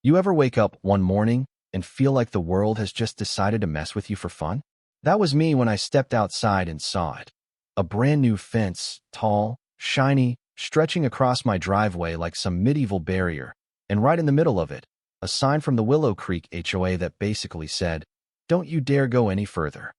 You ever wake up one morning and feel like the world has just decided to mess with you for fun? That was me when I stepped outside and saw it. A brand new fence, tall, shiny, stretching across my driveway like some medieval barrier, and right in the middle of it, a sign from the Willow Creek HOA that basically said, "Don't you dare go any further."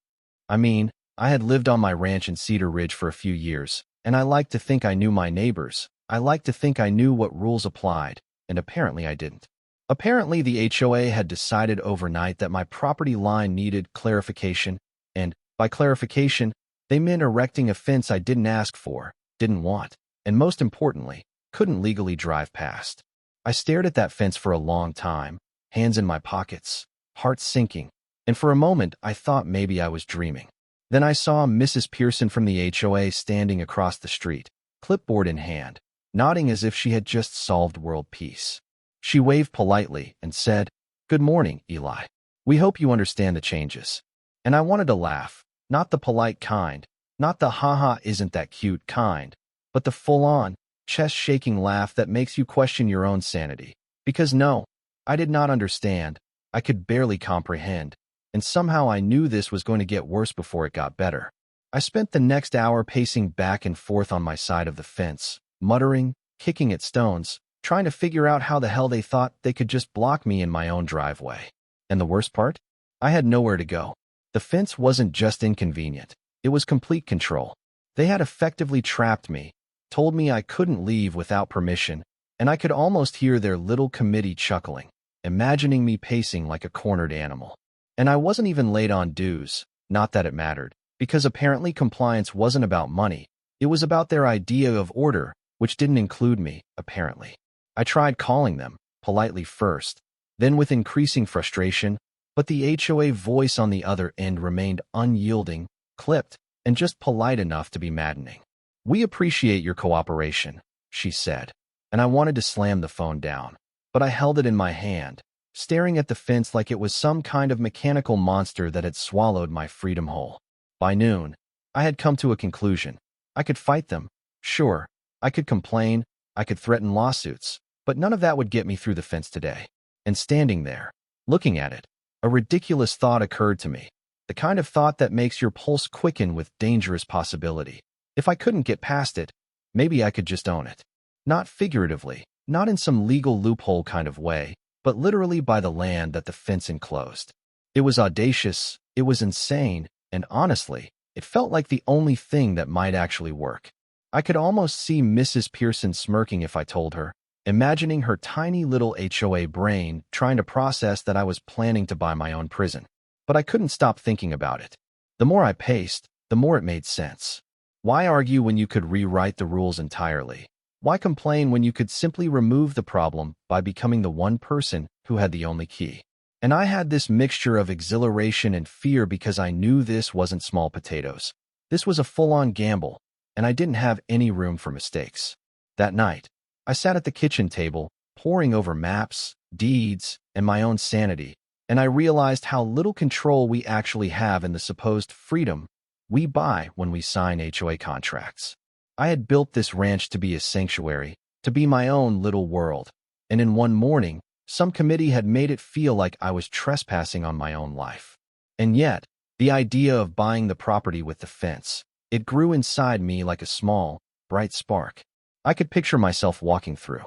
I mean, I had lived on my ranch in Cedar Ridge for a few years, and I liked to think I knew my neighbors. I liked to think I knew what rules applied, and apparently I didn't. Apparently, the HOA had decided overnight that my property line needed clarification, and by clarification, they meant erecting a fence I didn't ask for, didn't want, and most importantly, couldn't legally drive past. I stared at that fence for a long time, hands in my pockets, heart sinking, and for a moment I thought maybe I was dreaming. Then I saw Mrs. Pearson from the HOA standing across the street, clipboard in hand, nodding as if she had just solved world peace. She waved politely and said, "Good morning, Eli. We hope you understand the changes." And I wanted to laugh, not the polite kind, not the haha isn't that cute kind, but the full-on, chest-shaking laugh that makes you question your own sanity. Because no, I did not understand, I could barely comprehend, and somehow I knew this was going to get worse before it got better. I spent the next hour pacing back and forth on my side of the fence, muttering, kicking at stones, trying to figure out how the hell they thought they could just block me in my own driveway. And the worst part? I had nowhere to go. The fence wasn't just inconvenient. It was complete control. They had effectively trapped me, told me I couldn't leave without permission, and I could almost hear their little committee chuckling, imagining me pacing like a cornered animal. And I wasn't even late on dues, not that it mattered, because apparently compliance wasn't about money. It was about their idea of order, which didn't include me, apparently. I tried calling them, politely first, then with increasing frustration, but the HOA voice on the other end remained unyielding, clipped, and just polite enough to be maddening. "We appreciate your cooperation," she said, and I wanted to slam the phone down, but I held it in my hand, staring at the fence like it was some kind of mechanical monster that had swallowed my freedom whole. By noon, I had come to a conclusion. I could fight them, sure, I could complain, I could threaten lawsuits, but none of that would get me through the fence today. And standing there, looking at it, a ridiculous thought occurred to me, the kind of thought that makes your pulse quicken with dangerous possibility. If I couldn't get past it, maybe I could just own it. Not figuratively, not in some legal loophole kind of way, but literally by the land that the fence enclosed. It was audacious, it was insane, and honestly, it felt like the only thing that might actually work. I could almost see Mrs. Pearson smirking if I told her, imagining her tiny little HOA brain trying to process that I was planning to buy my own prison. But I couldn't stop thinking about it. The more I paced, the more it made sense. Why argue when you could rewrite the rules entirely? Why complain when you could simply remove the problem by becoming the one person who had the only key? And I had this mixture of exhilaration and fear because I knew this wasn't small potatoes. This was a full-on gamble, and I didn't have any room for mistakes. That night, I sat at the kitchen table, poring over maps, deeds, and my own sanity, and I realized how little control we actually have in the supposed freedom we buy when we sign HOA contracts. I had built this ranch to be a sanctuary, to be my own little world, and in one morning, some committee had made it feel like I was trespassing on my own life. And yet, the idea of buying the property with the fence, it grew inside me like a small, bright spark. I could picture myself walking through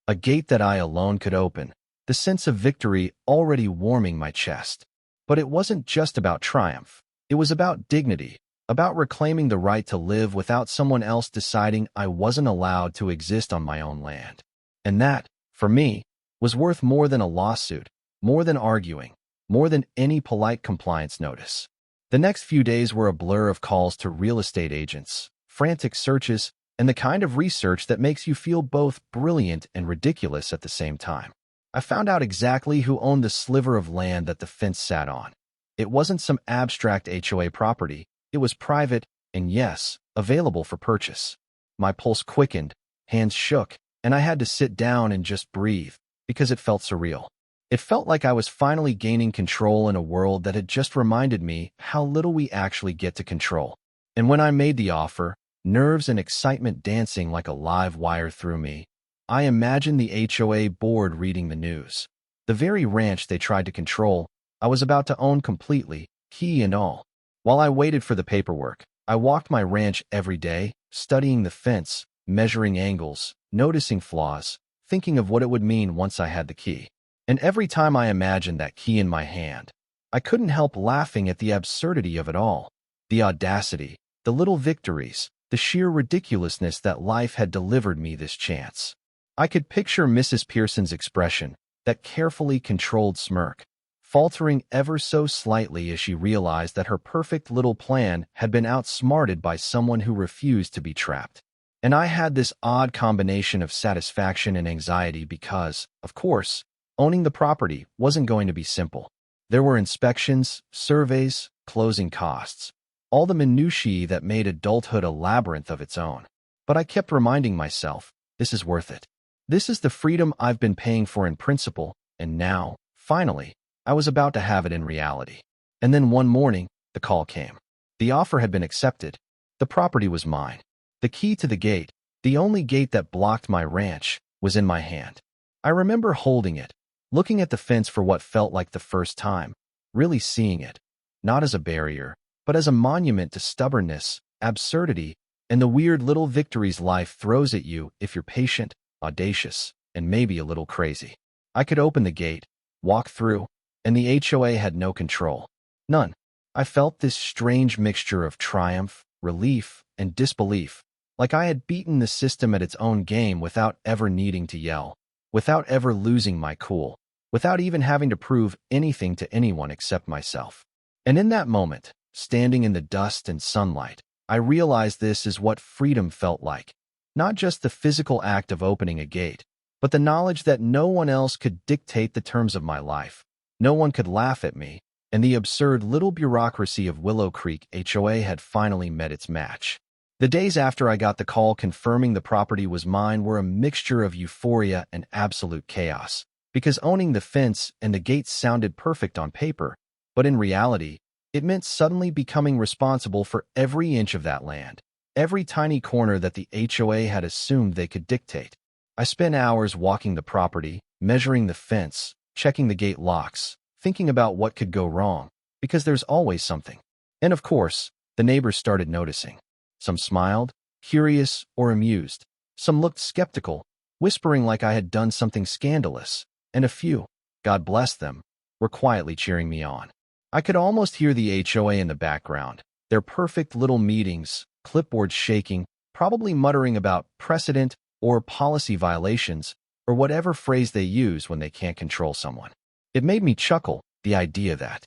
a gate that I alone could open, the sense of victory already warming my chest. But it wasn't just about triumph. It was about dignity, about reclaiming the right to live without someone else deciding I wasn't allowed to exist on my own land. And that, for me, was worth more than a lawsuit, more than arguing, more than any polite compliance notice. The next few days were a blur of calls to real estate agents, frantic searches, and the kind of research that makes you feel both brilliant and ridiculous at the same time. I found out exactly who owned the sliver of land that the fence sat on. It wasn't some abstract HOA property. It was private and, yes, available for purchase. My pulse quickened, hands shook, and I had to sit down and just breathe because it felt surreal. It felt like I was finally gaining control in a world that had just reminded me how little we actually get to control. And when I made the offer, nerves and excitement dancing like a live wire through me, I imagined the HOA board reading the news. The very ranch they tried to control, I was about to own completely, key and all. While I waited for the paperwork, I walked my ranch every day, studying the fence, measuring angles, noticing flaws, thinking of what it would mean once I had the key. And every time I imagined that key in my hand, I couldn't help laughing at the absurdity of it all. The audacity, the little victories, the sheer ridiculousness that life had delivered me this chance. I could picture Mrs. Pearson's expression, that carefully controlled smirk, faltering ever so slightly as she realized that her perfect little plan had been outsmarted by someone who refused to be trapped. And I had this odd combination of satisfaction and anxiety because, of course, owning the property wasn't going to be simple. There were inspections, surveys, closing costs, all the minutiae that made adulthood a labyrinth of its own. But I kept reminding myself, this is worth it. This is the freedom I've been paying for in principle, and now, finally, I was about to have it in reality. And then one morning, the call came. The offer had been accepted. The property was mine. The key to the gate, the only gate that blocked my ranch, was in my hand. I remember holding it, looking at the fence for what felt like the first time, really seeing it, not as a barrier, but as a monument to stubbornness, absurdity, and the weird little victories life throws at you if you're patient, audacious, and maybe a little crazy. I could open the gate, walk through, and the HOA had no control. None. I felt this strange mixture of triumph, relief, and disbelief, like I had beaten the system at its own game without ever needing to yell, without ever losing my cool, without even having to prove anything to anyone except myself. And in that moment, standing in the dust and sunlight, I realized this is what freedom felt like. Not just the physical act of opening a gate, but the knowledge that no one else could dictate the terms of my life. No one could laugh at me, and the absurd little bureaucracy of Willow Creek HOA had finally met its match. The days after I got the call confirming the property was mine were a mixture of euphoria and absolute chaos, because owning the fence and the gates sounded perfect on paper, but in reality, it meant suddenly becoming responsible for every inch of that land, every tiny corner that the HOA had assumed they could dictate. I spent hours walking the property, measuring the fence, checking the gate locks, thinking about what could go wrong, because there's always something. And of course, the neighbors started noticing. Some smiled, curious or amused. Some looked skeptical, whispering like I had done something scandalous. And a few, God bless them, were quietly cheering me on. I could almost hear the HOA in the background, their perfect little meetings, clipboards shaking, probably muttering about precedent or policy violations, or whatever phrase they use when they can't control someone. It made me chuckle, the idea that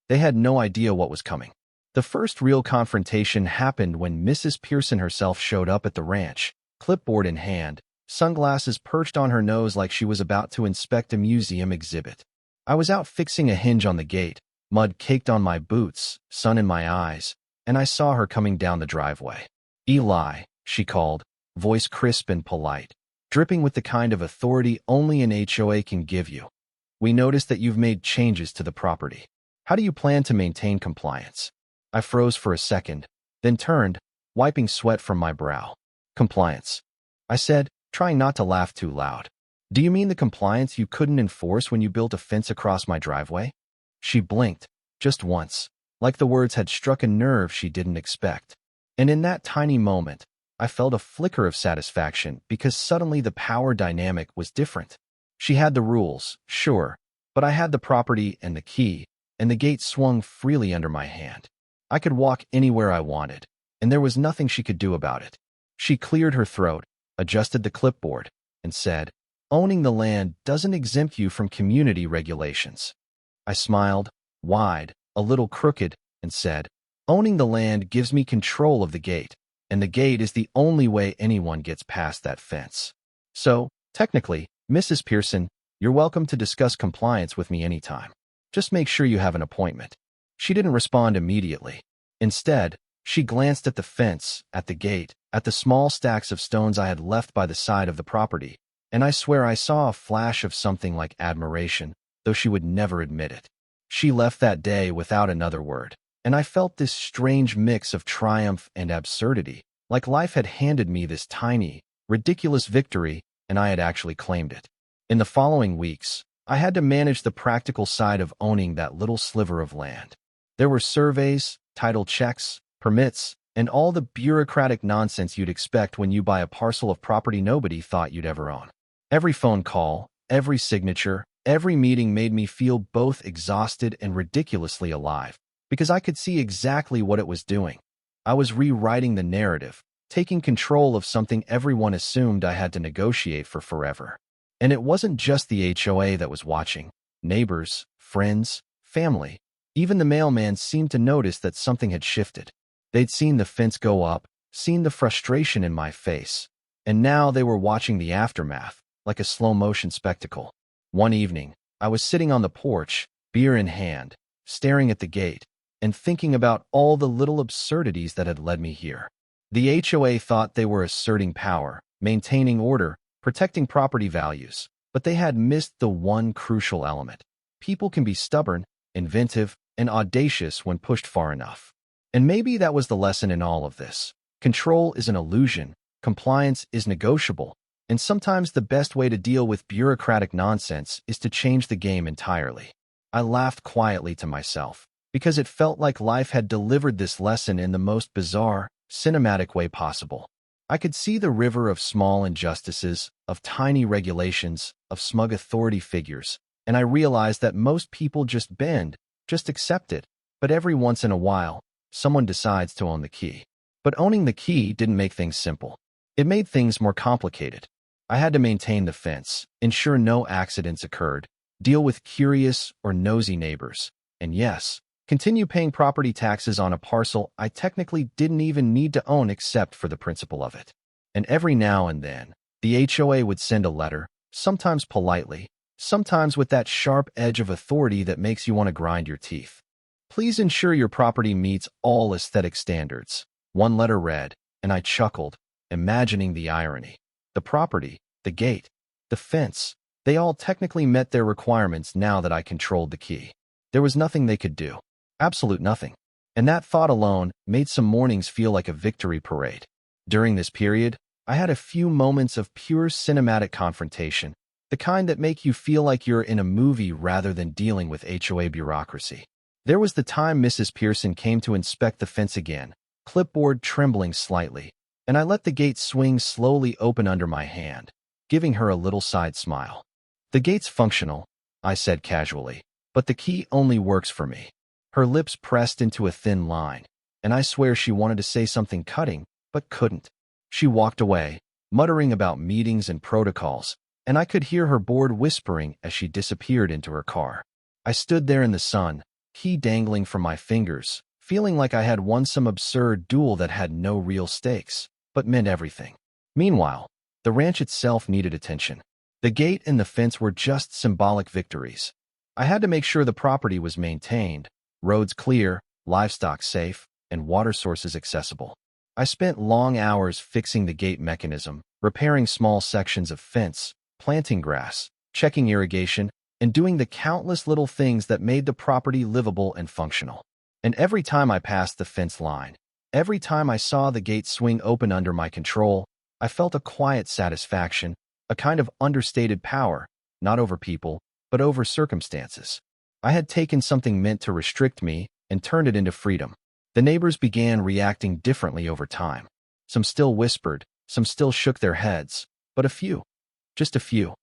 they had no idea what was coming. The first real confrontation happened when Mrs. Pearson herself showed up at the ranch, clipboard in hand, sunglasses perched on her nose like she was about to inspect a museum exhibit. I was out fixing a hinge on the gate, mud caked on my boots, sun in my eyes, and I saw her coming down the driveway. "Eli," she called, voice crisp and polite, dripping with the kind of authority only an HOA can give you. "We noticed that you've made changes to the property. How do you plan to maintain compliance?" I froze for a second, then turned, wiping sweat from my brow. "Compliance," I said, trying not to laugh too loud. "Do you mean the compliance you couldn't enforce when you built a fence across my driveway?" She blinked, just once, like the words had struck a nerve she didn't expect. And in that tiny moment, I felt a flicker of satisfaction because suddenly the power dynamic was different. She had the rules, sure, but I had the property and the key, and the gate swung freely under my hand. I could walk anywhere I wanted, and there was nothing she could do about it. She cleared her throat, adjusted the clipboard, and said, "Owning the land doesn't exempt you from community regulations." I smiled, wide, a little crooked, and said, "Owning the land gives me control of the gate, and the gate is the only way anyone gets past that fence. So, technically, Mrs. Pearson, you're welcome to discuss compliance with me anytime. Just make sure you have an appointment." She didn't respond immediately. Instead, she glanced at the fence, at the gate, at the small stacks of stones I had left by the side of the property, and I swear I saw a flash of something like admiration, though she would never admit it. She left that day without another word, and I felt this strange mix of triumph and absurdity, like life had handed me this tiny, ridiculous victory, and I had actually claimed it. In the following weeks, I had to manage the practical side of owning that little sliver of land. There were surveys, title checks, permits, and all the bureaucratic nonsense you'd expect when you buy a parcel of property nobody thought you'd ever own. Every phone call, every signature, every meeting made me feel both exhausted and ridiculously alive, because I could see exactly what it was doing. I was rewriting the narrative, taking control of something everyone assumed I had to negotiate for forever. And it wasn't just the HOA that was watching. Neighbors, friends, family. Even the mailman seemed to notice that something had shifted. They'd seen the fence go up, seen the frustration in my face, and now they were watching the aftermath, like a slow-motion spectacle. One evening, I was sitting on the porch, beer in hand, staring at the gate, and thinking about all the little absurdities that had led me here. The HOA thought they were asserting power, maintaining order, protecting property values, but they had missed the one crucial element. People can be stubborn, inventive, and audacious when pushed far enough. And maybe that was the lesson in all of this. Control is an illusion, compliance is negotiable, and sometimes the best way to deal with bureaucratic nonsense is to change the game entirely. I laughed quietly to myself, because it felt like life had delivered this lesson in the most bizarre, cinematic way possible. I could see the river of small injustices, of tiny regulations, of smug authority figures, and I realized that most people just bend, just accept it, but every once in a while, someone decides to own the key. But owning the key didn't make things simple. It made things more complicated. I had to maintain the fence, ensure no accidents occurred, deal with curious or nosy neighbors, and yes, continue paying property taxes on a parcel I technically didn't even need to own except for the principle of it. And every now and then, the HOA would send a letter, sometimes politely, sometimes with that sharp edge of authority that makes you want to grind your teeth. Please ensure your property meets all aesthetic standards. One letter read, and I chuckled, imagining the irony. The property, the gate, the fence, they all technically met their requirements now that I controlled the key. There was nothing they could do. Absolute nothing. And that thought alone made some mornings feel like a victory parade. During this period, I had a few moments of pure cinematic confrontation, the kind that make you feel like you're in a movie rather than dealing with HOA bureaucracy. There was the time Mrs. Pearson came to inspect the fence again, clipboard trembling slightly, and I let the gate swing slowly open under my hand, giving her a little side smile. "The gate's functional," I said casually, "but the key only works for me." Her lips pressed into a thin line, and I swear she wanted to say something cutting, but couldn't. She walked away, muttering about meetings and protocols, and I could hear her bored whispering as she disappeared into her car. I stood there in the sun, key dangling from my fingers, feeling like I had won some absurd duel that had no real stakes, but meant everything. Meanwhile, the ranch itself needed attention. The gate and the fence were just symbolic victories. I had to make sure the property was maintained, roads clear, livestock safe, and water sources accessible. I spent long hours fixing the gate mechanism, repairing small sections of fence, planting grass, checking irrigation, and doing the countless little things that made the property livable and functional. And every time I passed the fence line, every time I saw the gate swing open under my control, I felt a quiet satisfaction, a kind of understated power, not over people, but over circumstances. I had taken something meant to restrict me and turned it into freedom. The neighbors began reacting differently over time. Some still whispered, some still shook their heads, but a few, just a few,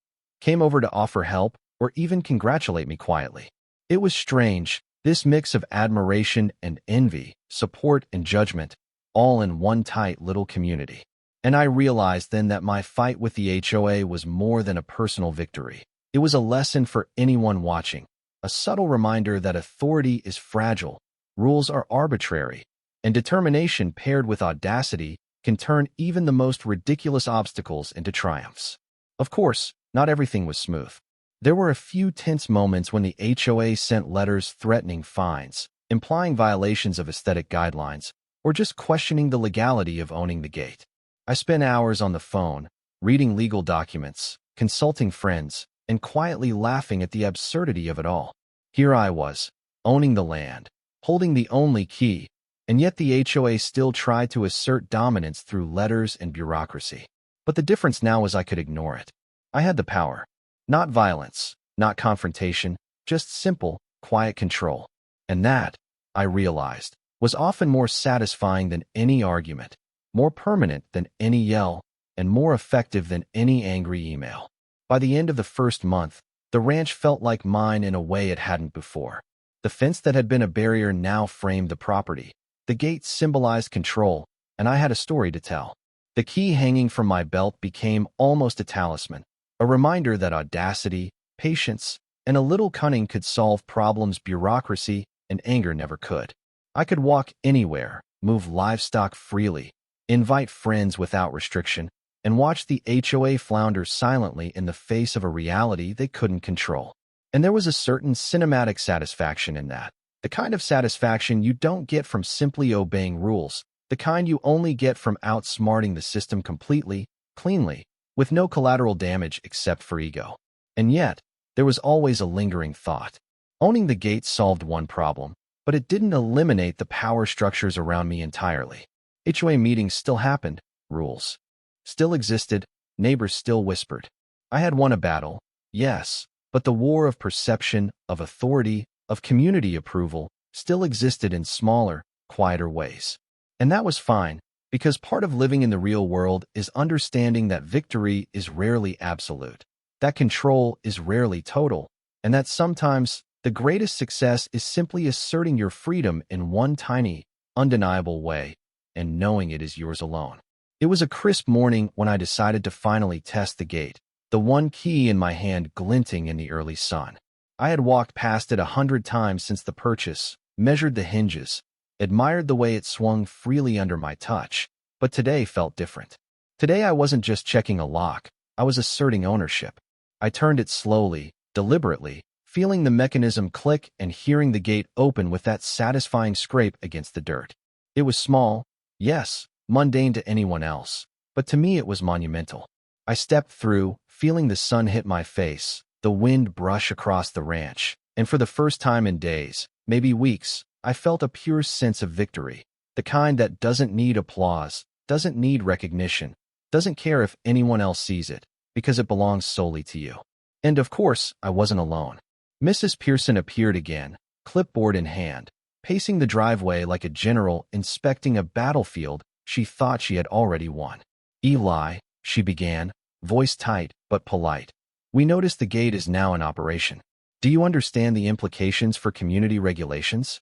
came over to offer help or even congratulate me quietly. It was strange, this mix of admiration and envy, support and judgment, all in one tight little community. And I realized then that my fight with the HOA was more than a personal victory. It was a lesson for anyone watching, a subtle reminder that authority is fragile, rules are arbitrary, and determination paired with audacity can turn even the most ridiculous obstacles into triumphs. Of course, not everything was smooth. There were a few tense moments when the HOA sent letters threatening fines, implying violations of aesthetic guidelines, or just questioning the legality of owning the gate. I spent hours on the phone, reading legal documents, consulting friends, and quietly laughing at the absurdity of it all. Here I was, owning the land, holding the only key, and yet the HOA still tried to assert dominance through letters and bureaucracy. But the difference now was I could ignore it. I had the power. Not violence, not confrontation, just simple, quiet control. And that, I realized, was often more satisfying than any argument, more permanent than any yell, and more effective than any angry email. By the end of the first month, the ranch felt like mine in a way it hadn't before. The fence that had been a barrier now framed the property. The gate symbolized control, and I had a story to tell. The key hanging from my belt became almost a talisman, a reminder that audacity, patience, and a little cunning could solve problems bureaucracy and anger never could. I could walk anywhere, move livestock freely, invite friends without restriction, and watch the HOA flounder silently in the face of a reality they couldn't control. And there was a certain cinematic satisfaction in that, the kind of satisfaction you don't get from simply obeying rules, the kind you only get from outsmarting the system completely, cleanly, with no collateral damage except for ego. And yet, there was always a lingering thought. Owning the gate solved one problem, but it didn't eliminate the power structures around me entirely. HOA meetings still happened, rules still existed, neighbors still whispered. I had won a battle, yes, but the war of perception, of authority, of community approval still existed in smaller, quieter ways. And that was fine, because part of living in the real world is understanding that victory is rarely absolute, that control is rarely total, and that sometimes the greatest success is simply asserting your freedom in one tiny, undeniable way, and knowing it is yours alone. It was a crisp morning when I decided to finally test the gate, the one key in my hand glinting in the early sun. I had walked past it 100 times since the purchase, measured the hinges, admired the way it swung freely under my touch, but today felt different. Today I wasn't just checking a lock, I was asserting ownership. I turned it slowly, deliberately, feeling the mechanism click and hearing the gate open with that satisfying scrape against the dirt. It was small, yes, mundane to anyone else, but to me it was monumental. I stepped through, feeling the sun hit my face, the wind brush across the ranch, and for the first time in days, maybe weeks, I felt a pure sense of victory, the kind that doesn't need applause, doesn't need recognition, doesn't care if anyone else sees it, because it belongs solely to you. And of course, I wasn't alone. Mrs. Pearson appeared again, clipboard in hand, pacing the driveway like a general inspecting a battlefield she thought she had already won. "Eli," she began, voice tight but polite. "We noticed the gate is now in operation. Do you understand the implications for community regulations?"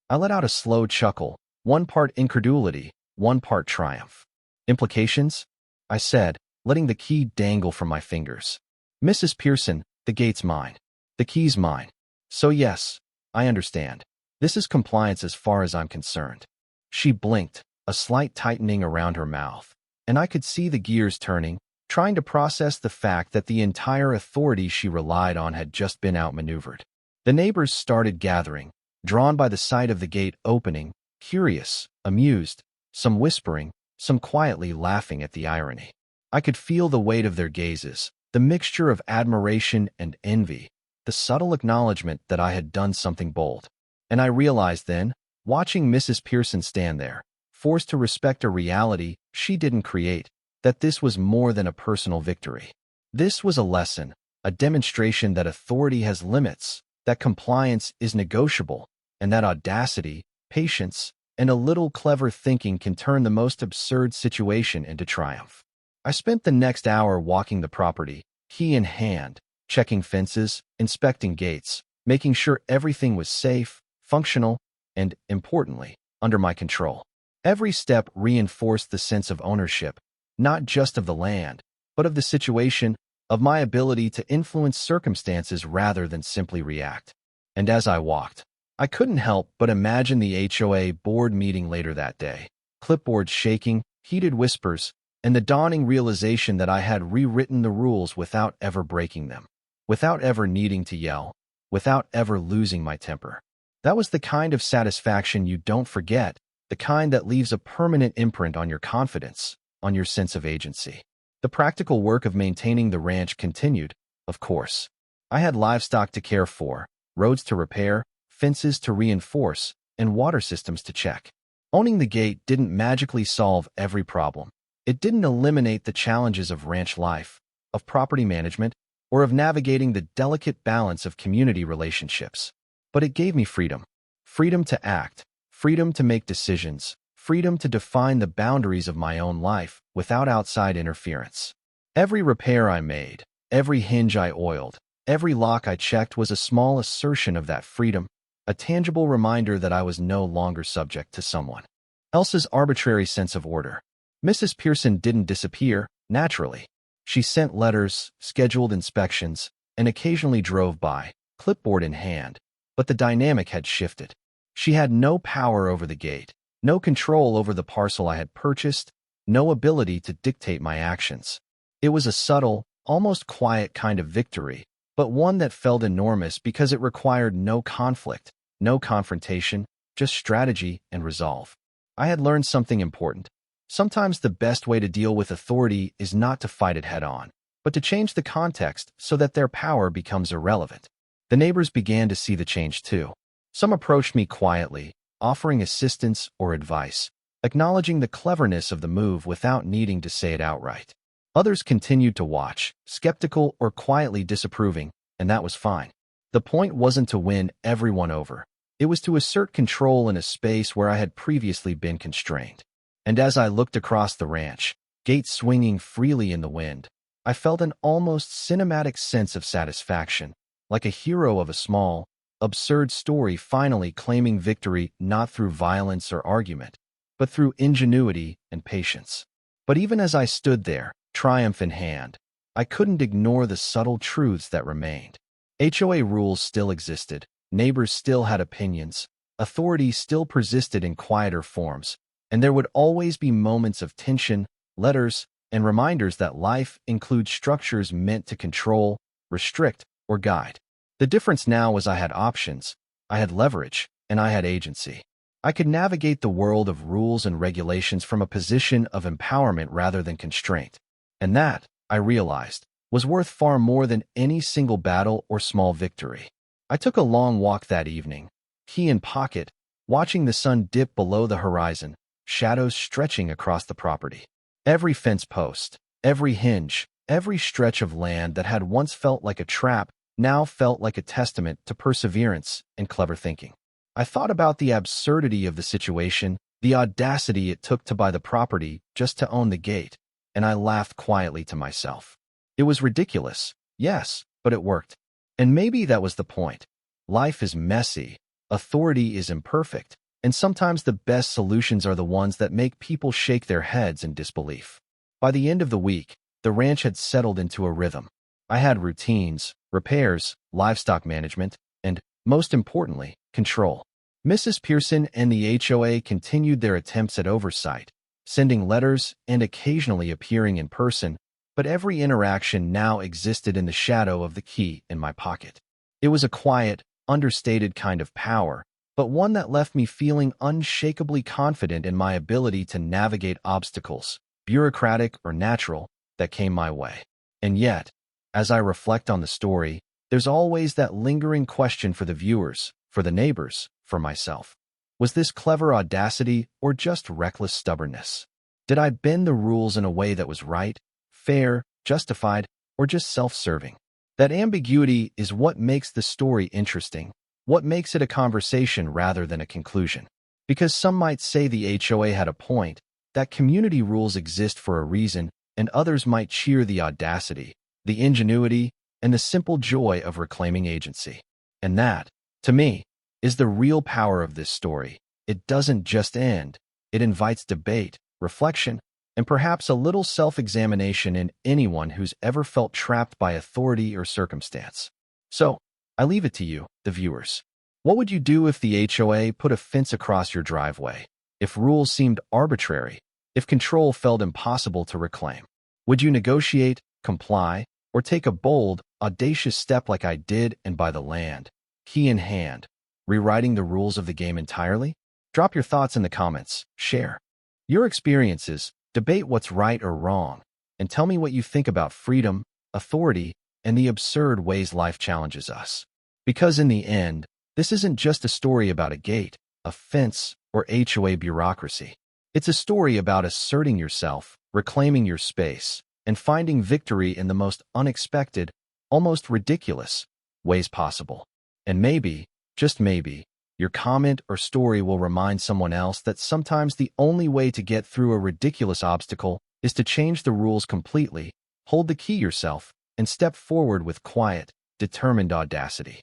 I let out a slow chuckle, one part incredulity, one part triumph. "Implications?" I said, letting the key dangle from my fingers. "Mrs. Pearson, the gate's mine. The key's mine. So yes, I understand. This is compliance as far as I'm concerned." She blinked, a slight tightening around her mouth, and I could see the gears turning, trying to process the fact that the entire authority she relied on had just been outmaneuvered. The neighbors started gathering, drawn by the sight of the gate opening, curious, amused, some whispering, some quietly laughing at the irony. I could feel the weight of their gazes, the mixture of admiration and envy, the subtle acknowledgement that I had done something bold. And I realized then, watching Mrs. Pearson stand there, forced to respect a reality she didn't create, that this was more than a personal victory. This was a lesson, a demonstration that authority has limits, that compliance is negotiable, and that audacity, patience, and a little clever thinking can turn the most absurd situation into triumph. I spent the next hour walking the property, key in hand, checking fences, inspecting gates, making sure everything was safe, functional, and, importantly, under my control. Every step reinforced the sense of ownership, not just of the land, but of the situation, of my ability to influence circumstances rather than simply react. And as I walked, I couldn't help but imagine the HOA board meeting later that day, clipboard shaking, heated whispers, and the dawning realization that I had rewritten the rules without ever breaking them, without ever needing to yell, without ever losing my temper. That was the kind of satisfaction you don't forget, the kind that leaves a permanent imprint on your confidence, on your sense of agency. The practical work of maintaining the ranch continued, of course. I had livestock to care for, roads to repair, fences to reinforce, and water systems to check. Owning the gate didn't magically solve every problem. It didn't eliminate the challenges of ranch life, of property management, or of navigating the delicate balance of community relationships. But it gave me freedom. Freedom to act, freedom to make decisions, freedom to define the boundaries of my own life without outside interference. Every repair I made, every hinge I oiled, every lock I checked was a small assertion of that freedom, a tangible reminder that I was no longer subject to someone else's arbitrary sense of order. Mrs. Pearson didn't disappear, naturally. She sent letters, scheduled inspections, and occasionally drove by, clipboard in hand, but the dynamic had shifted. She had no power over the gate, no control over the parcel I had purchased, no ability to dictate my actions. It was a subtle, almost quiet kind of victory, but one that felt enormous because it required no conflict, no confrontation, just strategy and resolve. I had learned something important. Sometimes the best way to deal with authority is not to fight it head-on, but to change the context so that their power becomes irrelevant. The neighbors began to see the change too. Some approached me quietly, offering assistance or advice, acknowledging the cleverness of the move without needing to say it outright. Others continued to watch, skeptical or quietly disapproving, and that was fine. The point wasn't to win everyone over. It was to assert control in a space where I had previously been constrained. And as I looked across the ranch, gates swinging freely in the wind, I felt an almost cinematic sense of satisfaction, like a hero of a small, absurd story finally claiming victory not through violence or argument, but through ingenuity and patience. But even as I stood there, triumph in hand, I couldn't ignore the subtle truths that remained. HOA rules still existed, neighbors still had opinions, authority still persisted in quieter forms, and there would always be moments of tension, letters, and reminders that life includes structures meant to control, restrict, or guide. The difference now was I had options, I had leverage, and I had agency. I could navigate the world of rules and regulations from a position of empowerment rather than constraint. And that, I realized, was worth far more than any single battle or small victory. I took a long walk that evening, key in pocket, watching the sun dip below the horizon, shadows stretching across the property. Every fence post, every hinge, every stretch of land that had once felt like a trap now felt like a testament to perseverance and clever thinking. I thought about the absurdity of the situation, the audacity it took to buy the property just to own the gate, and I laughed quietly to myself. It was ridiculous, yes, but it worked. And maybe that was the point. Life is messy, authority is imperfect, and sometimes the best solutions are the ones that make people shake their heads in disbelief. By the end of the week, the ranch had settled into a rhythm. I had routines, repairs, livestock management, and, most importantly, control. Mrs. Pearson and the HOA continued their attempts at oversight, sending letters and occasionally appearing in person, but every interaction now existed in the shadow of the key in my pocket. It was a quiet, understated kind of power, but one that left me feeling unshakably confident in my ability to navigate obstacles, bureaucratic or natural, that came my way. And yet, as I reflect on the story, there's always that lingering question for the viewers, for the neighbors, for myself. Was this clever audacity or just reckless stubbornness? Did I bend the rules in a way that was right, fair, justified, or just self-serving? That ambiguity is what makes the story interesting, what makes it a conversation rather than a conclusion. Because some might say the HOA had a point, that community rules exist for a reason, and others might cheer the audacity, the ingenuity, and the simple joy of reclaiming agency. And that, to me, is the real power of this story. It doesn't just end. It invites debate, reflection, and perhaps a little self-examination in anyone who's ever felt trapped by authority or circumstance. So, I leave it to you, the viewers. What would you do if the HOA put a fence across your driveway? If rules seemed arbitrary? If control felt impossible to reclaim? Would you negotiate, comply, or take a bold, audacious step like I did and buy the land, key in hand, rewriting the rules of the game entirely? Drop your thoughts in the comments, share your experiences, debate what's right or wrong, and tell me what you think about freedom, authority, and the absurd ways life challenges us. Because in the end, this isn't just a story about a gate, a fence, or HOA bureaucracy. It's a story about asserting yourself, reclaiming your space, and finding victory in the most unexpected, almost ridiculous, ways possible. And maybe, just maybe, your comment or story will remind someone else that sometimes the only way to get through a ridiculous obstacle is to change the rules completely, hold the key yourself, and step forward with quiet, determined audacity.